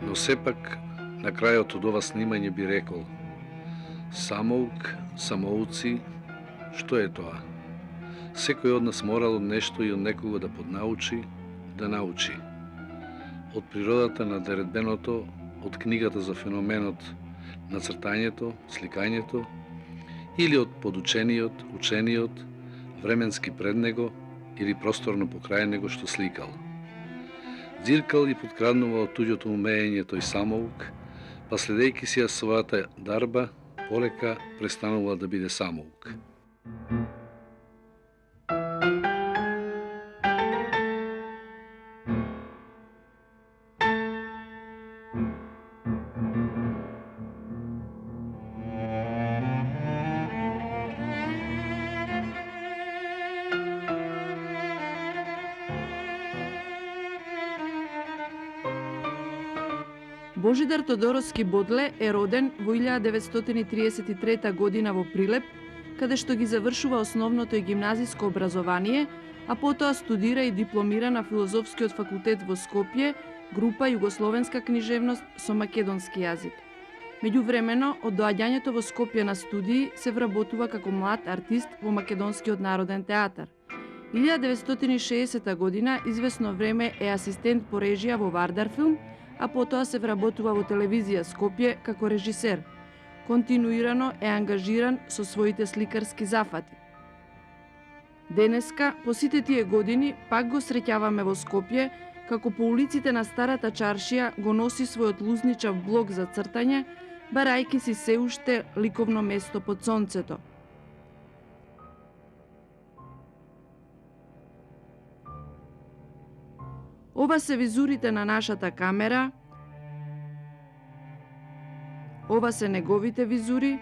Но сепак, на крајот од ова снимање би рекол: самоук, самоуци, што е тоа? Секој од нас морал нешто и од некого да поднаучи, да научи. Од природата на наредбеното, од книгата за феноменот на цртањето, сликањето, или од подучениот, учениот, временски пред него или просторно покрај него што сликал. Дзиркал и подкраднува од туѓото умење тој самоук, па следејќи си ја својата дарба, полека престанува да биде самоук. Божидар Тодоровски Бодле е роден во 1933 година во Прилеп, каде што ги завршува основното и гимназиско образование, а потоа студира и дипломира на Филозофскиот факултет во Скопје, група Југословенска книжевност со македонски јазик. Меѓувремено, од доаѓањето во Скопје на студии се вработува како млад артист во Македонскиот народен театар. 1960 година известно време е асистент по режија во Вардар филм, а потоа се вработува во телевизија Скопје како режисер. Континуирано е ангажиран со своите сликарски зафати. Денеска, по сите тие години, пак го среќаваме во Скопје, како по улиците на Старата чаршија го носи својот лузничав блок за цртање, барајќи си се уште ликовно место под сонцето. Ова се визурите на нашата камера, ова се неговите визури,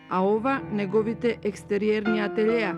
а ова неговите екстериерни ателјеа.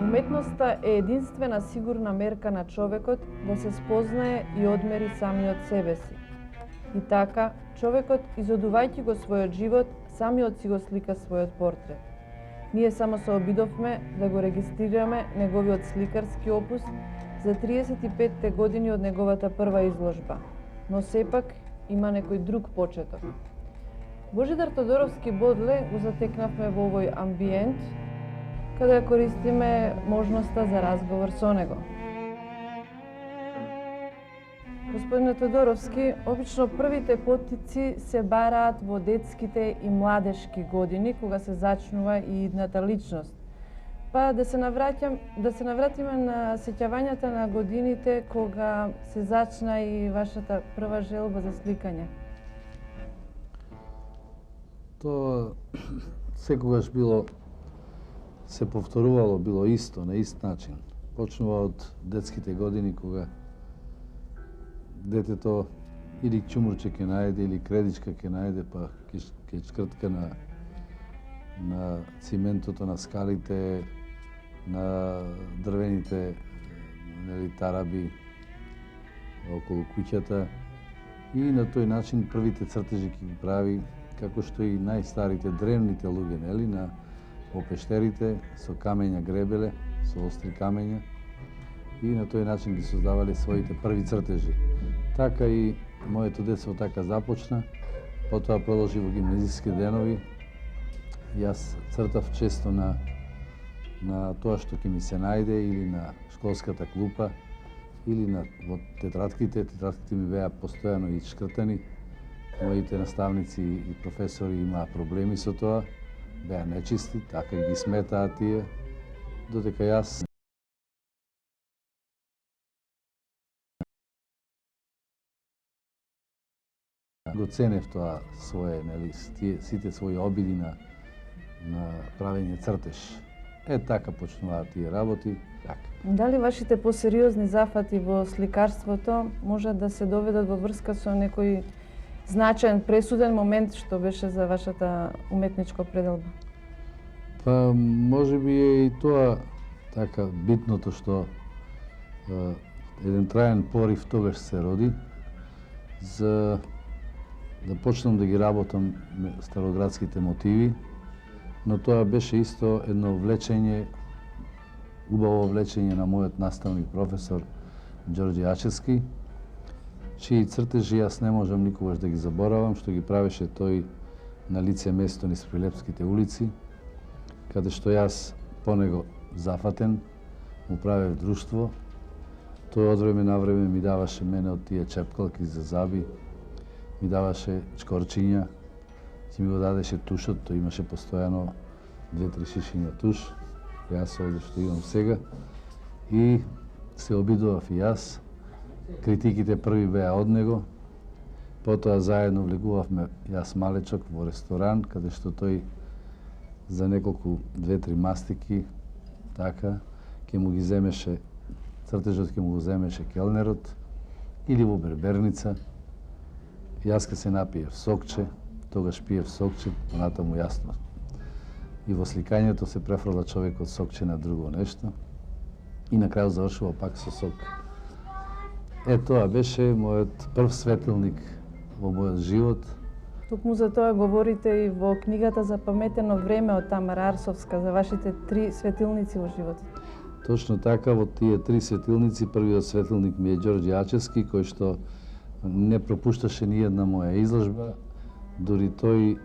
Уметноста е единствена сигурна мерка на човекот да се спознае и одмери самиот себе си. И така, човекот, изодувајќи го својот живот, самиот си го слика својот портрет. Ние само се обидовме да го регистрираме неговиот сликарски опус за 35 години од неговата прва изложба, но сепак има некој друг почеток. Божидар Тодоровски Бодле го затекнавме во овој амбиент, каде користиме можноста за разговор со него. Господине Тодоровски, обично првите поттици се бараат во детските и младешки години, кога се зачнува и идната личност. Па да се навратиме на сеќавањата на годините кога се зачна и вашата прва желба за сликање. Тоа секогаш било, се повторувало, било исто, на ист начин. Почнува од детските години кога детето или чумурче ќе најде, или кредичка ќе најде, па ќе чкртка на циментото, на скалите, на дрвените тараби околу куќата. И на тој начин првите цртежи ќе ги прави, како што и најстарите древните луѓе, нели, по пештерите со камења гребеле, со остри камења и на тој начин ги создавале своите први цртежи. Така и моето детство така започна, потоа продолжи во гимназиски денови. Јас цртав често на тоа што ќе ми се најде или на школската клупа или во тетрадките. Тетрадките ми беа постојано ишкртани. Моите наставници и професори имаа проблеми со тоа, беа нечисти, така ги сметаа тие, додека јас го ценев тоа свое, нели, сите своји обиди на правење цртеж. Така почнуваат тие работи. Така. Дали вашите посериозни зафати во сликарството можат да се доведат во врска со некој значаен пресуден момент што беше за вашата уметничка пределба? Па, може би е и тоа така битното што еден траен порив тогаш се роди за да почнам да ги работам староградските мотиви, но тоа беше исто едно влечење, убаво влечење на мојот наставник професор Ѓорѓе Ачевски, чии цртежи јас не можам никогаш да ги заборавам, што ги правеше тој на лице место низ Прилепските улици, каде што јас по него зафатен, му правев друштво. Тој од време на време ми даваше мене од тие чепкалки за заби, ми даваше чкорчиња, ќе ми го дадеше тушот, тој имаше постојано 2-3 шишиња туш, јас овде што имам сега, и се обидував и јас. Критиките први беа од него, потоа заедно влегувавме јас малечок во ресторан, каде што тој за неколку 2-3 мастики, така, ќе му ги земеше, цртежот ќе му го земеше келнерот, или во берберница. Јас ке се напиев сокче, тогаш пиев сокче, понатаму јасно. И во сликањето се префрла човек од сокче на друго нешто и на крајот завршува пак со сок. Тоа беше мојот прв светилник во мојот живот. Токму за тоа говорите и во книгата Запаметено време од Тамара Арсовска за вашите 3 светилници во животот. Точно така, во тие 3 светилници, првиот светилник ми е Ѓорѓе Ачевски, кој што не пропушташе ни една моја изложба. Дури тој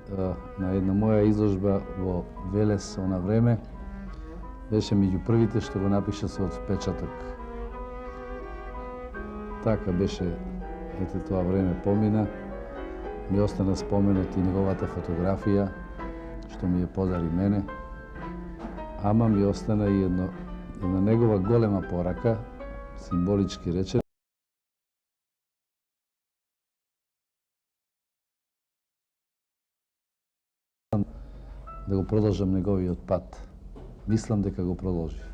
на една моја изложба во Велес она време беше меѓу првите што го напиша со отпечаток. Така беше, ете тоа време помина. Ми остана споменот и неговата фотографија, што ми ја подари мене. Ама ми остана и една негова голема порака, символички рече, да го продолжам неговиот пат. Мислам дека го продолжив.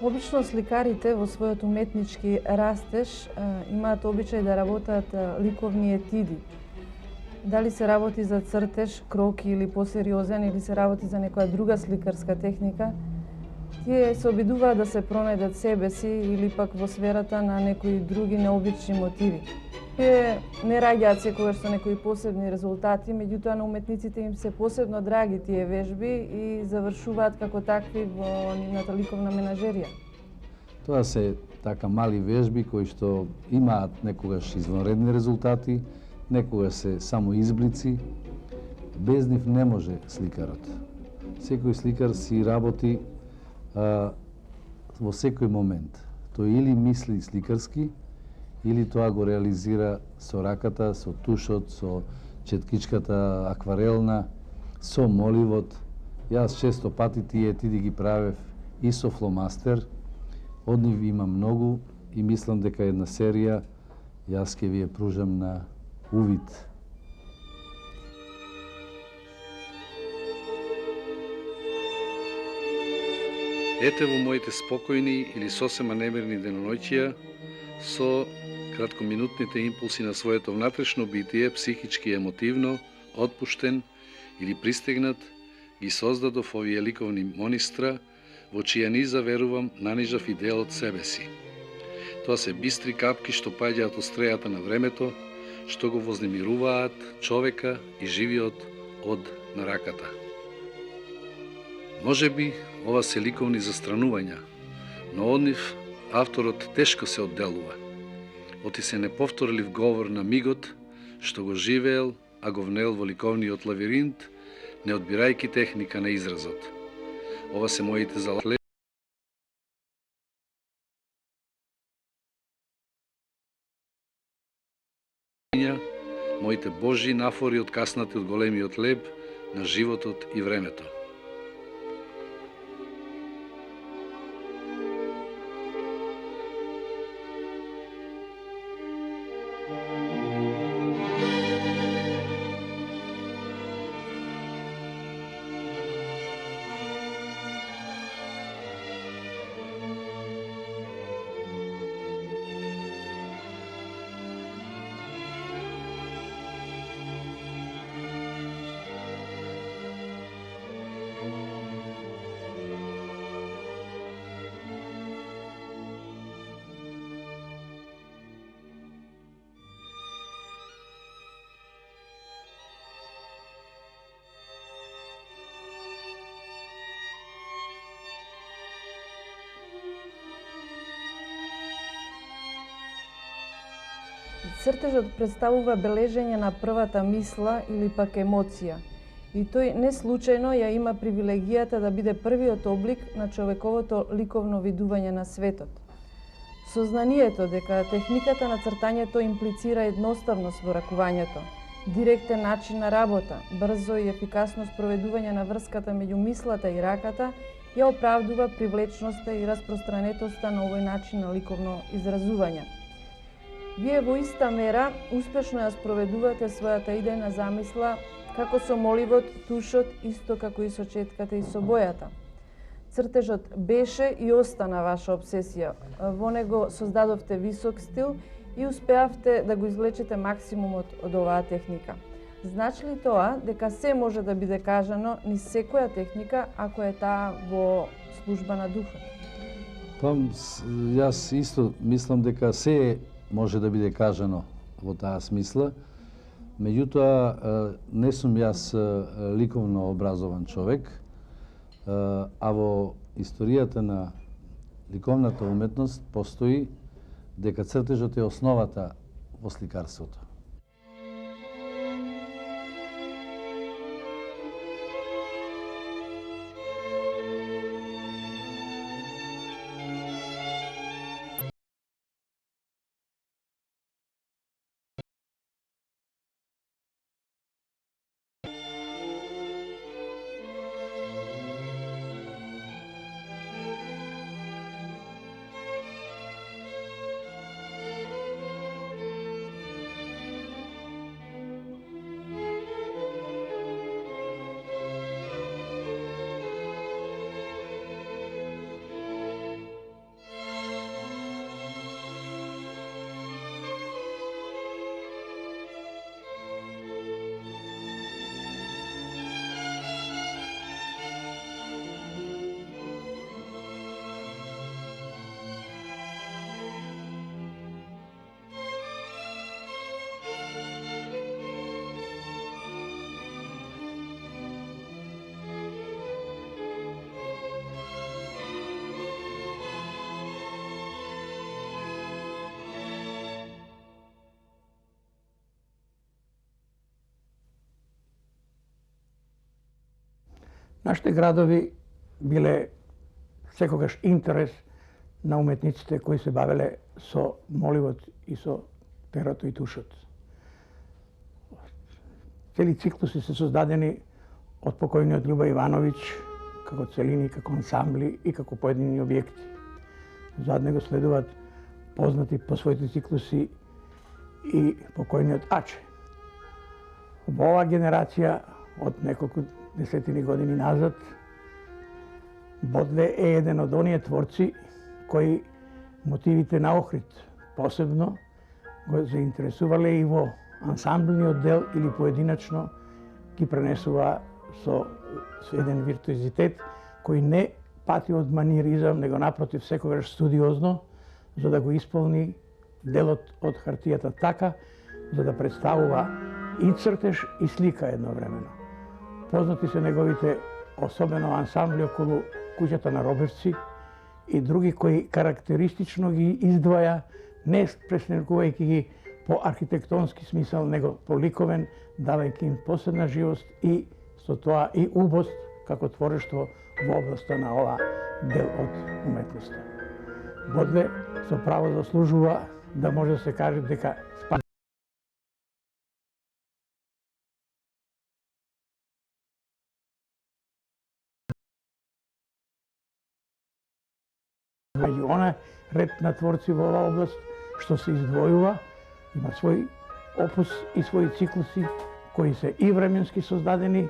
Обично сликарите во својот уметнички растеж имаат обичај да работат ликовни етиди. Дали се работи за цртеж, кроки или посериозен, или се работи за некоја друга сликарска техника, тие се обидуваат да се пронајдат себе си или пак во сферата на некои други необични мотиви. Тие не раѓаат секогаш со некои посебни резултати, меѓутоа на уметниците им се посебно драги тие вежби и завршуваат како такви во нивната ликовна менажерија. Тоа се така мали вежби кои што имаат некогаш извонредни резултати, некогаш се само изблици. Без нив не може сликарот. Секој сликар си работи во секој момент. Тој или мисли сликарски, или тоа го реализира со раката, со тушот, со четкичката акварелна, со моливот. Јас често пати тие етиди ги правев и со фломастер. Од нив има многу и мислам дека една серија јас ќе ви ја пружам на увид. Ете во моите спокојни или сосема немирни деноноќија со краткоминутните импулси на своето внатрешно битие, психички и емотивно, отпуштен или пристегнат, ги создадов овие ликовни монистра, во чија низа, верувам, нанижав и дел од себе си. Тоа се бистри капки што паѓаат од стрејата на времето, што го вознемируваат човека и живиот од на раката. Може би ова се ликовни застранувања, но од нив авторот тешко се одделува. Оти се неповторлив говор на мигот, што го живеел, а го внел во ликовниот лавиринт, не одбирајки техника на изразот. Ова се моите залатле, моите божи нафори откаснати од големиот леб на животот и времето. Цртежот представува бележење на првата мисла или пак емоција, и тој не случајно ја има привилегијата да биде првиот облик на човековото ликовно видување на светот. Сознанието дека техниката на цртањето имплицира едноставност во ракувањето, директен начин на работа, брзо и ефикасно спроведување на врската меѓу мислата и раката, ја оправдува привлечноста и распространетоста на овој начин на ликовно изразување. Вие во иста мера успешно ја спроведувате својата идејна замисла како со моливот, тушот, исто како и со четката и со бојата. Цртежот беше и остана ваша обсесија. Во него создадовте висок стил и успеавте да го извлечете максимумот од оваа техника. Значи ли тоа дека се може да биде кажано низ секоја техника ако е таа во служба на духот? Јас исто мислам дека се може да биде кажано во таа смисла. Меѓутоа, не сум јас ликовно образован човек, а во историјата на ликовната уметност постои дека цртежот е основата во сликарството. Нашите градови биле секогаш интерес на уметниците кои се бавеле со моливот и со перото и тушот. Цели циклуси се создадени од покојниот Љуба Ивановиќ, како целини, како ансамбли и како поедини објекти. Зад него следуваат познати по своите циклуси и покојниот Аче. Во оваа генерација од неколку десетини години назад, Бодле е еден од оние творци кои мотивите на Охрид посебно го заинтересувале и во ансамблниот дел или поединачно ги пренесува со еден виртуозитет кој не пати од маниризам, него напротив секогаш студиозно, за да го исполни делот од хартијата така, за да представува и цртеж и слика едновремено. Познати се неговите особено ансамбли околу куќата на Робевци и други кои карактеристично ги издваја, не преснекувајќи ги по архитектонски смисел, него по ликовен, давајќи им посебна живост и со тоа и убост како творештво во областа на ова дел од уметноста. Бодле со право заслужува да може да се каже дека меѓу она ред на творци во оваа област што се издвојува, има свој опус и своји циклуси кои се и временски создадени,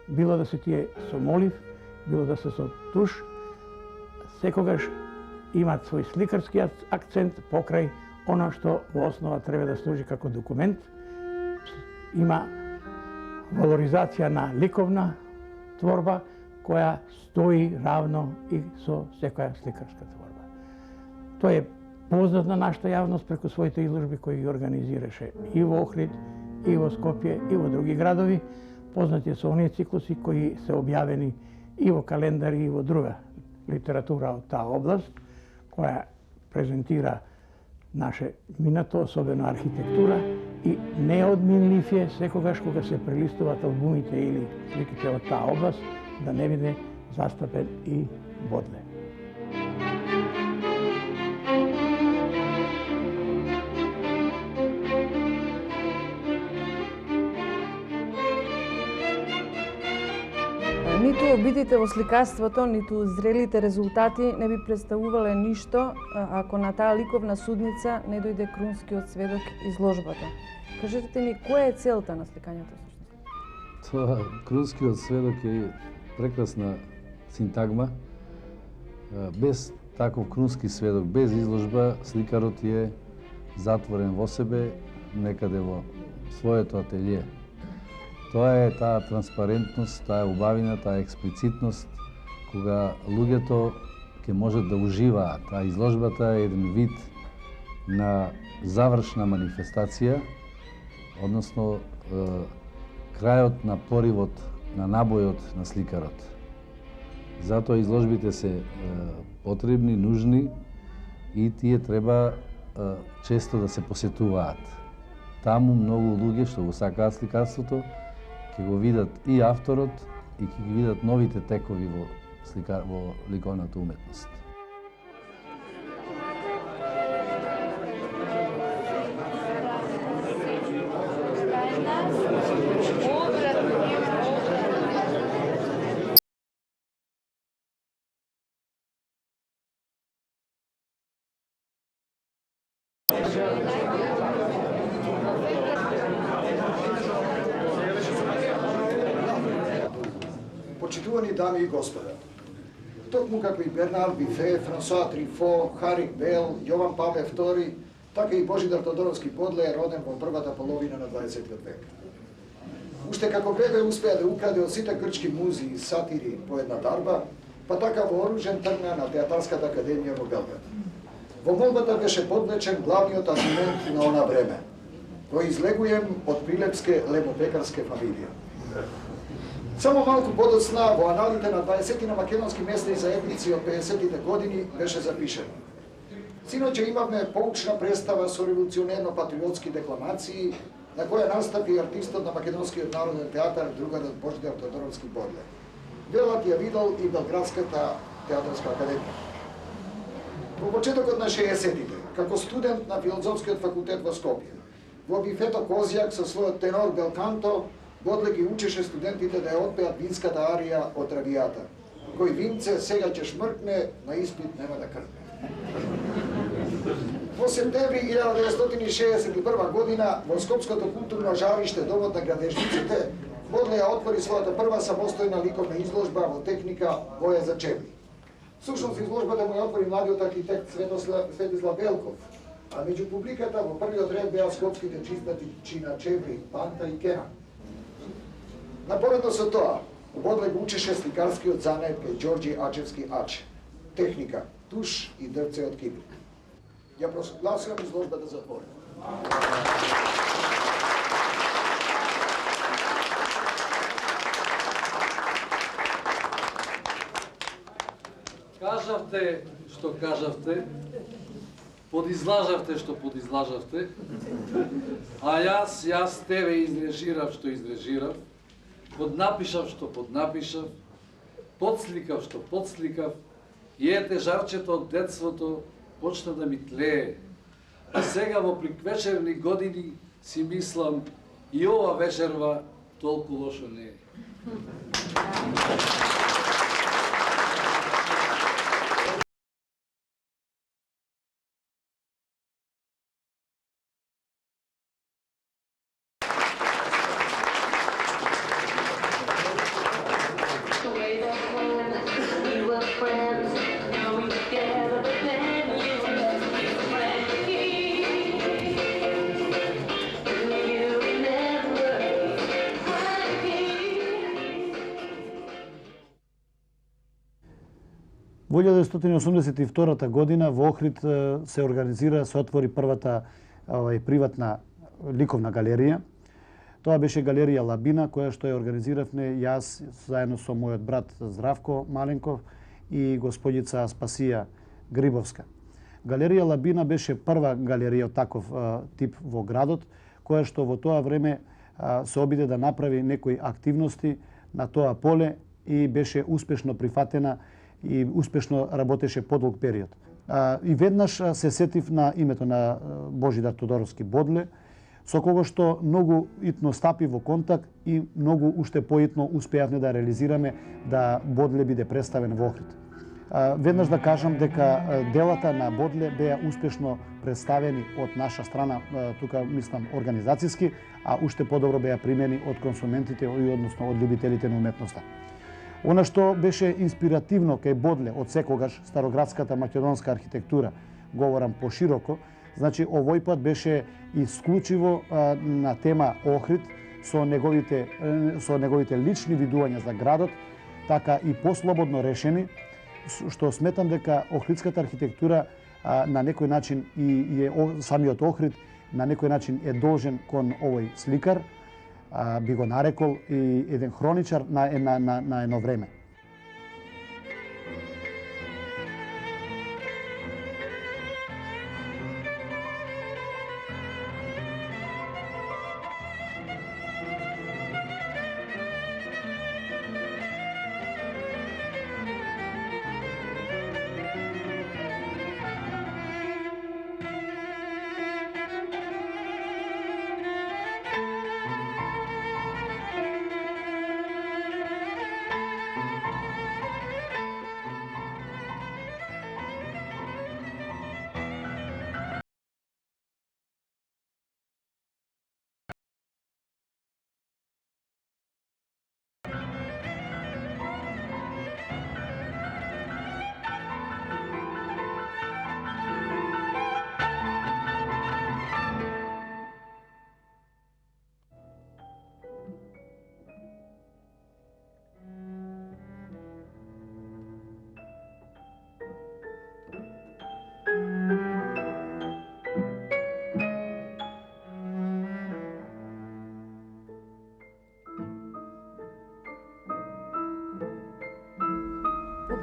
било да се тие со молив, било да се со туш, секогаш имаат свој сликарски акцент покрај оно што во основа треба да служи како документ. Има валоризација на ликовна творба која стои равно и со секоја сликарска творба. Тоа е познат на нашата јавност преку своите изложби кои ги организираше и во Охрид, и во Скопје, и во други градови. Познати е со оние циклуси кои се објавени и во календари, и во друга литература од таа област, која презентира наше минато, особено архитектура, и неодминлив е секогаш кога се прелистуваат албумите или сликите од таа област, да не биде застапен и Бодле. Ниту обидите во сликарството, ниту зрелите резултати не би представувале ништо ако на таа ликовна судница не дојде крунскиот сведок изложбата. Кажете ми, која е целта на сликањето? Тоа крунскиот сведок е прекрасна синтагма. Без таков крунски сведок, без изложба, сликарот е затворен во себе, некаде во своето ателје. Тоа е таа транспарентност, таа убавина, таа експлицитност, кога луѓето ќе можат да уживаат. Таа изложбата е еден вид на завршна манифестација, односно крајот на поривот, на набојот на сликарот. Затоа изложбите се потребни, нужни и тие треба често да се посетуваат. Таму многу луѓе што го сакаат сликарството, ќе го видат и авторот и ќе ги видат новите текови во ликовната уметност. Почитувани дами и господа, токму како и Бернар Бифе, Франсуа Трифо, Харик Бел, Јован Павле II, така и Божидар Тодоровски Бодле е роден во првата половина на 20 век. Уште како бебе успеа да украде од сите грчки музи и сатири по една дарба, па така вооружен тргна на Театарската академија во Белград. Во молбата беше подвлечен главниот аргумент на она време. Кој излегуjem од прилепске лебопекарске фамилија. Само малку подоцна во аналите на 20 на македонски местни заедници од 50-тите години беше запишено. Синоќа имавме поучна представа со револуционерно-патриотски декламации, на која настапи артистот на Македонскиот народен театар, другарот Божидар Тодоровски Бодле. Делот ја видел и Белградската театарска академија. Во почетокот на 60-тите, како студент на филозофскиот факултет во Скопје, во бифето Козјак со својот тенор Белканто, Бодле ги учеше студентите да ја отпеат винската арија од Травијата. Кој винце сега ќе шмркне, на испит нема да кркне. Во септември 1961 година во Скопското културно жариште Домот на градежниците, Бодле ја отвори својата прва самостојна ликовна изложба во техника Боја за чевли. Всушност изложбата му ја отвори младиот архитект Светислав Белков, А меѓу публиката во првиот ред беа скопските чистачи Чина Чебри, Панта и Кена. Напоредно со тоа, Бодле го учеше сликарскиот занет кај Ѓорѓи Ачевски Ач, техника, туш и дрвце од кипи. Ја прогласувам изложбата затворена. Кажавте што кажавте, подизлажавте што подизлажавте, а јас тебе изрежирав што изрежирав, поднапишав што поднапишав, подсликав што подсликав, и ете жарчето од детството почна да ми тлее. А сега во приквечерни години си мислам и ова вечерва толку лошо не е. Во 1982 година во Охрид се организира, се отвори првата приватна ликовна галерија. Тоа беше галерија Лабина, која што ја организиравме јас заедно со мојот брат Здравко Маленков и господица Спасија Грибовска. Галерија Лабина беше прва галерија од таков тип во градот, која што во тоа време се обиде да направи некои активности на тоа поле и беше успешно прифатена и успешно работеше подолг период. И веднаш се сетив на името на Божидар Тодоровски Бодле, со кого што многу итно стапи во контакт и многу уште поитно успеавме да реализираме да Бодле биде представен во Охрид. Веднаш да кажам дека делата на Бодле беа успешно представени од наша страна, тука мислам организацијски, а уште подобро беа примени од консументите и односно од љубителите на уметноста. Она што беше инспиративно кај Бодле од секогаш староградската македонска архитектура, говорам пошироко, значи овој пат беше исклучиво на тема Охрид со неговите лични видувања за градот, така и послободно решени, што сметам дека охридската архитектура на некој начин и самиот Охрид на некој начин е должен кон овој сликар, би го нарекол и еден хроничар на едно време.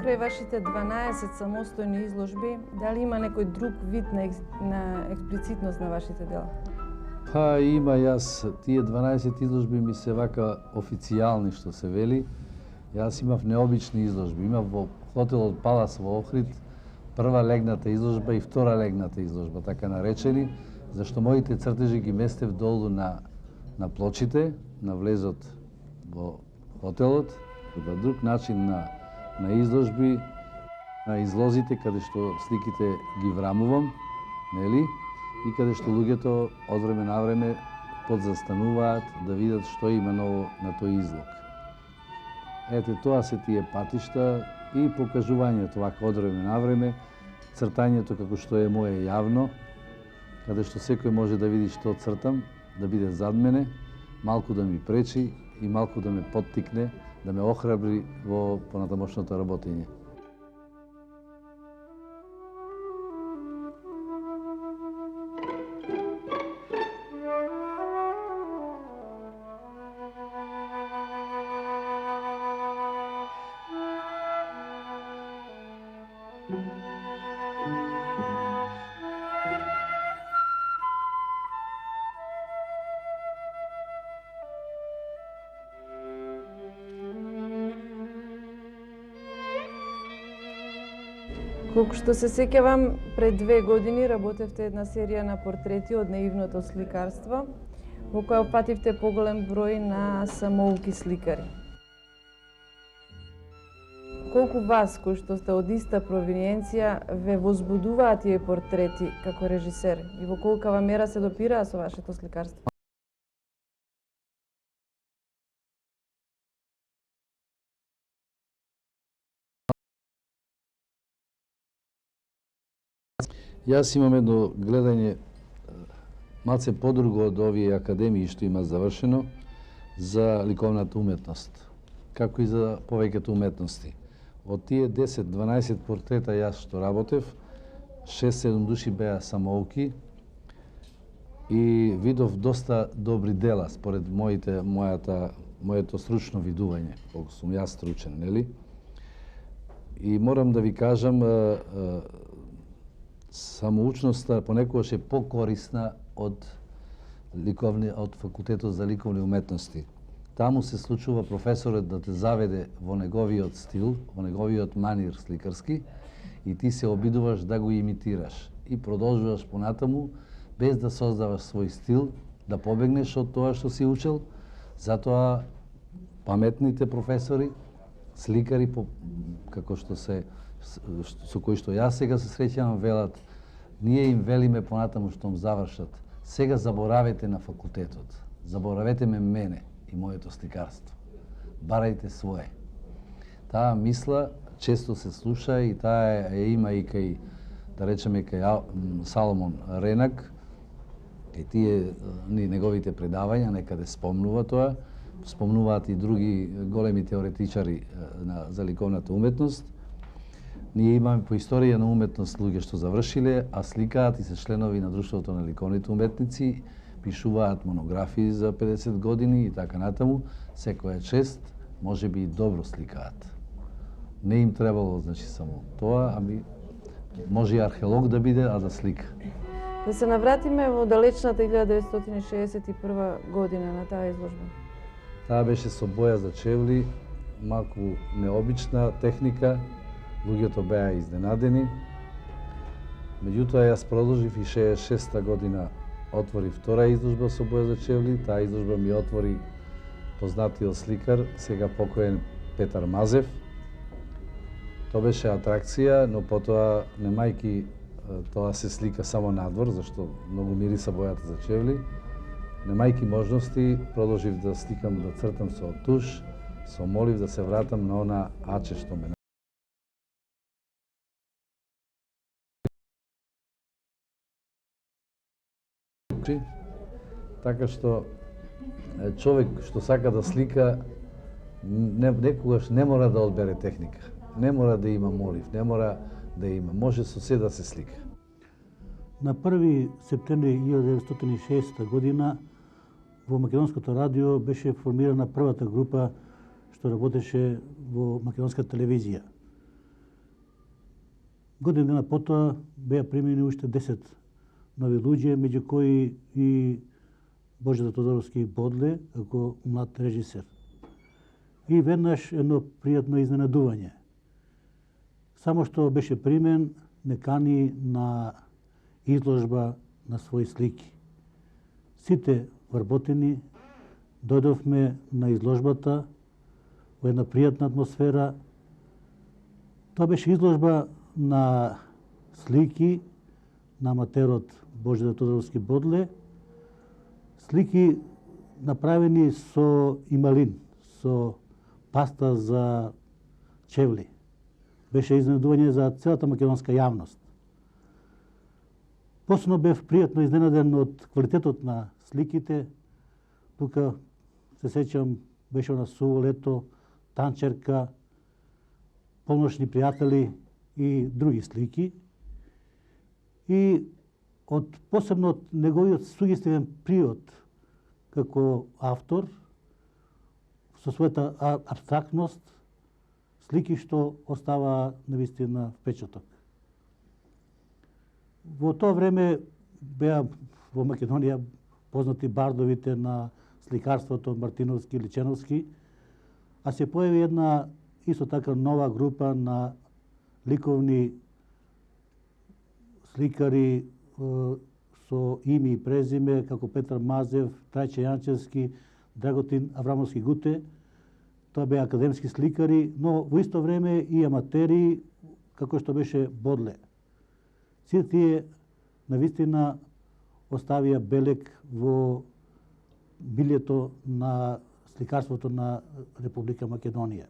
Покрај вашите 12 самостојни изложби, дали има некој друг вид на експлицитност на вашите дела? Па има, јас тие 12 изложби ми се вака официјални што се вели. Јас имав необични изложби. Имав во хотелот Палас во Охрид прва легната изложба и втора легната изложба, така наречени, зашто моите цртежи ги местев долу на плочите, на влезот во хотелот, по друг начин на изложби, на излозите каде што сликите ги врамувам, нели? И каде што луѓето од време на време подзастануваат да видат што има ново на тој излог. Ете, тоа се тие патишта и покажувањето вака од време на време, цртањето како што е мое јавно, каде што секој може да види што цртам, да биде зад мене, малку да ми пречи и малку да ме поттикне, да ме охрабри во понатамошното работење. Колку што се сеќавам, пред 2 години работевте една серија на портрети од наивното сликарство, во која опативте поголем број на самоуки сликари. Колку вас, кои што сте од иста провиниенција, ве возбудуваат тие портрети како режисер и во колкава мера се допираа со вашето сликарство? Јас имам едно гледање малце подруго од овие академии што има завршено за ликовната уметност, како и за повеќето уметности. Од тие 10-12 портрета јас што работев, 6-7 души беа самоуки и видов доста добри дела според моето стручно видување, колку сум јас стручен, нели? И морам да ви кажам, самоучноста понекогаш е покорисна од факултетот за ликовни уметности. Таму се случува професорот да те заведе во неговиот стил, во неговиот манир сликарски и ти се обидуваш да го имитираш и продолжуваш понатаму без да создаваш свој стил, да побегнеш од тоа што си учел. Затоа паметните професори, сликари како што со кои што јас сега се среќавам, велат, ние им велиме понатаму што завршат, сега заборавете на факултетот, заборавете мене и моето сликарство, барајте свое. Таа мисла често се слуша и таа има и кај, да речеме, кај Саломон Ренак, кај тие неговите предавања, некаде спомнува тоа, спомнуваат и други големи теоретичари за ликовната уметност. Ние имаме по историја на уметност луѓе што завршиле, а сликаат и се членови на Друштвото на ликовните уметници, пишуваат монографии за 50 години и така натаму. Секоја чест, може би и добро сликаат. Не им требало, значи, само тоа, ами може и археолог да биде, а да слика. Да се навратиме во далечната 1961 година на таа изложба. Таа беше со боја за чевли, малку необична техника, луѓето беа изненадени. Меѓутоа, јас продолжив и 66-та година отвори втора изложба со боја за чевли. Таа изложба ми отвори познатиот сликар, сега покоен Петар Мазев. Тоа беше атракција, но потоа, немајки тоа се слика само надвор, зашто многу мириса бојата за чевли, немајки можности, продолжив да сликам, да цртам со туш, со молив да се вратам на она аче што ме така што човек што сака да слика некогаш не мора да одбере техника, не мора да има молив, не мора да има, може со се да се слика. На 1 септември 1960 година во Македонското радио беше формирана првата група што работеше во македонска телевизија. Година дена потоа беа примени уште 10 нови луѓе, меѓу кои и Божидар Тодоровски Бодле, како млад режисер. И веднаш едно пријатно изненадување. Само што беше примен, не кани на изложба на своји слики. Сите вработени дојдовме на изложбата во една пријатна атмосфера. Тоа беше изложба на слики на аматерот Божидар Тодоровски Бодле, слики направени со ималин, со паста за чевли. Беше изненадување за целата македонска јавност. Посебно бев пријатно изненаден од квалитетот на сликите. Тука се сеќам, беше на Суво лето, Танчерка, Полношни пријатели и други слики. И посебно од неговиот сугестивен приод како автор, со својата абстрактност, слики што остава навистина впечаток. Во тоа време беа во Македонија познати бардовите на сликарството Мартиновски и Личеновски, а се појави една исто така нова група на ликовни сликари со име и презиме, како Петар Мазев, Трајче Јанчевски, Драготин Аврамовски Гуте. Тоа беа академски сликари, но во исто време и аматери, како што беше Бодле. Сите тие навистина оставија белег во билјето на сликарството на Република Македонија.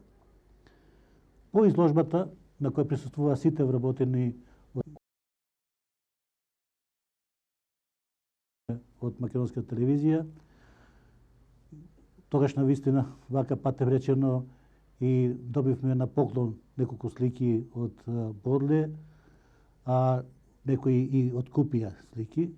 По изложбата, на која присуствува сите вработени од македонска телевизија, тогаш навистина, вака патем речено, и добивме на поклон неколку слики од Бодле, а некои и откупија слики.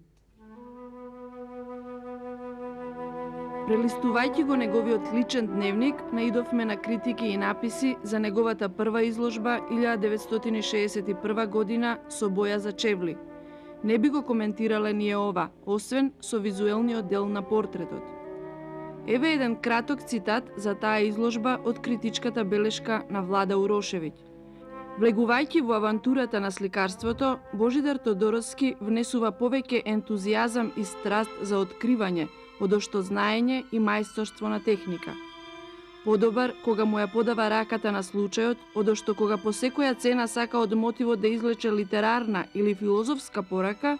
Прелистувајќи го неговиот личен дневник, наидовме на критики и написи за неговата прва изложба 1961 година со боја за чевли. Не би го коментирале ние ова, освен со визуелниот дел на портретот. Еве еден краток цитат за таа изложба од критичката белешка на Влада Урошевиќ. Влегувајќи во авантурата на сликарството, Божидар Тодоровски внесува повеќе ентузијазам и страст за откривање, одошто знаење и мајсторство на техника. Подобар кога му ја подава раката на случајот, одошто кога по секоја цена сака од мотивот да извлече литерарна или филозофска порака,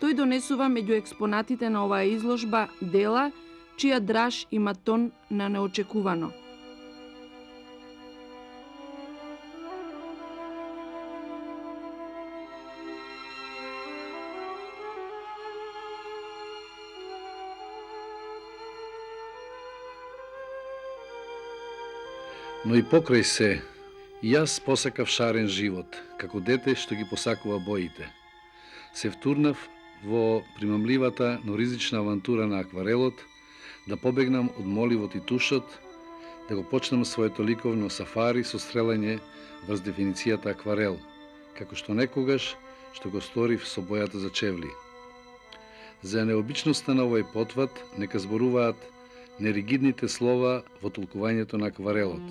тој донесува меѓу експонатите на оваа изложба дела чија драж има тон на неочекувано. Но и покрај се, јас посакав шарен живот, како дете што ги посакува боите. Се втурнав во примамливата, но ризична авантура на акварелот, да побегнам од моливот и тушот, да го почнам своето ликовно сафари со стрелање врз дефиницијата акварел, како што некогаш што го сторив со бојата за чевли. За необичноста на овој потват нека зборуваат неригидните слова во толкувањето на акварелот.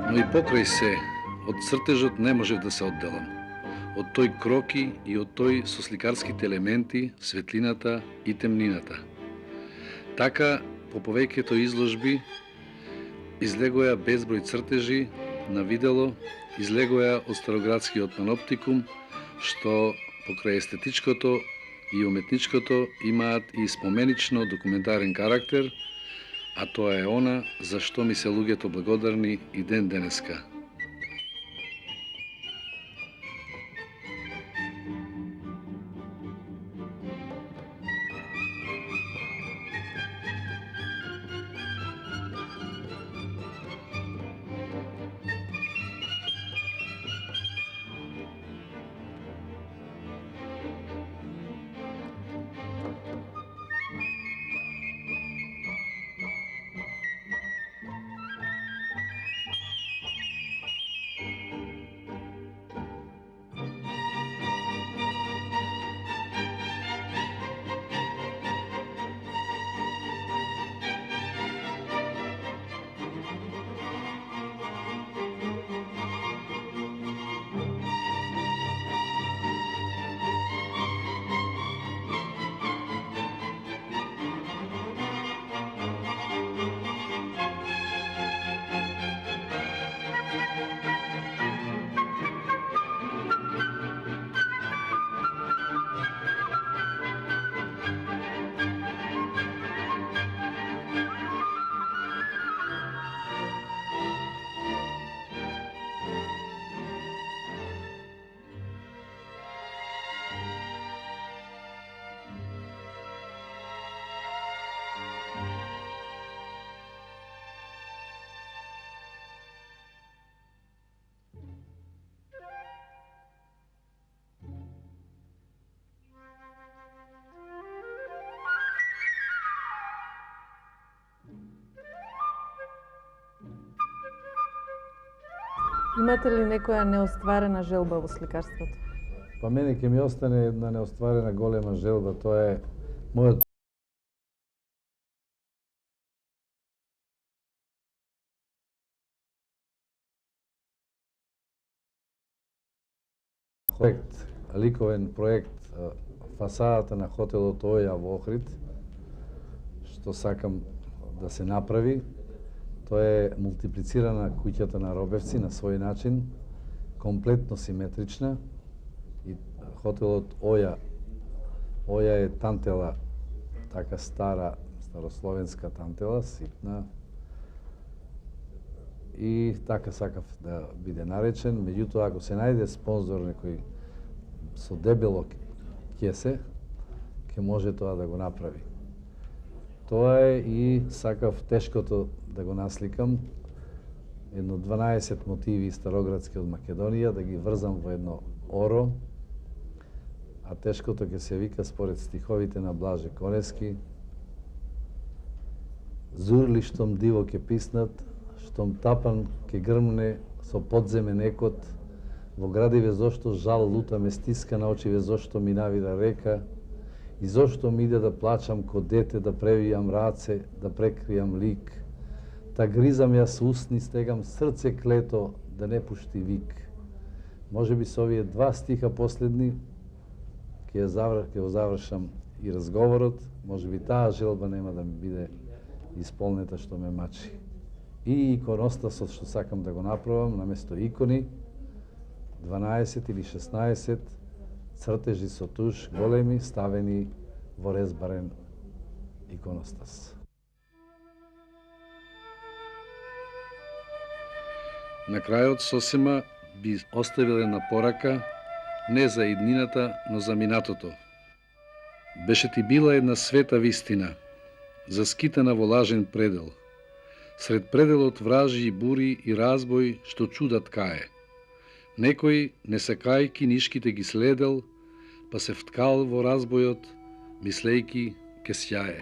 Но и покрај се, од цртежот не можев да се одделам. Од тој кроки и од тој со сликарските елементи, светлината и темнината. Така, по повеќето изложби, излегоја безброј цртежи на видело, излегоја од староградскиот паноптикум, што покрај естетичкото и уметничкото имаат и споменично документарен карактер, а тоа е она за што ми се луѓето благодарни и ден денеска. Имате ли некоја неостварена желба во сликарството? Па мене ќе ми остане една неостварена голема желба, тоа е мојот проект, ликовен проект, фасадата на хотелот Оја во Охрид, што сакам да се направи. Тоа е мултиплицирана куќата на Робевци на свој начин, комплетно симетрична. И хотелот Оја е тантела, така старословенска тантела, ситна. И така сакав да биде наречен. Меѓутоа, ако се најде спонзор некој со дебело кесе, ќе може тоа да го направи. Тоа е и сакав тешкото да го насликам, едно 12 мотиви староградски од Македонија, да ги врзам во едно оро, а тешкото ќе се вика според стиховите на Блаже Конески: Зурли штом диво ќе писнат, штом тапан ќе грмне со подземен екот, во градиве зошто жал лута ме стиска на очиве, зошто ми навира река, и зошто ми иде да плачам ко дете, да превијам раце, да прекријам лик, та гризам јас усни, стегам срце клето, да не пушти вик. Може би со овие два стиха последни ќе го завршам и разговорот, може би таа желба нема да ми биде исполнета што ме мачи. И иконостасот што сакам да го направам, наместо икони, 12 или 16 цртежи со туш, големи, ставени во резбарен иконостас. На крајот сосема би оставил една порака, не за иднината, но за минатото. Беше ти била една света вистина, заскитана во лажен предел. Сред пределот вражи и бури и разбој што чудат кае. Некој, не сакајки нишките ги следел, па се вткал во разбојот, мислејки ке сјае.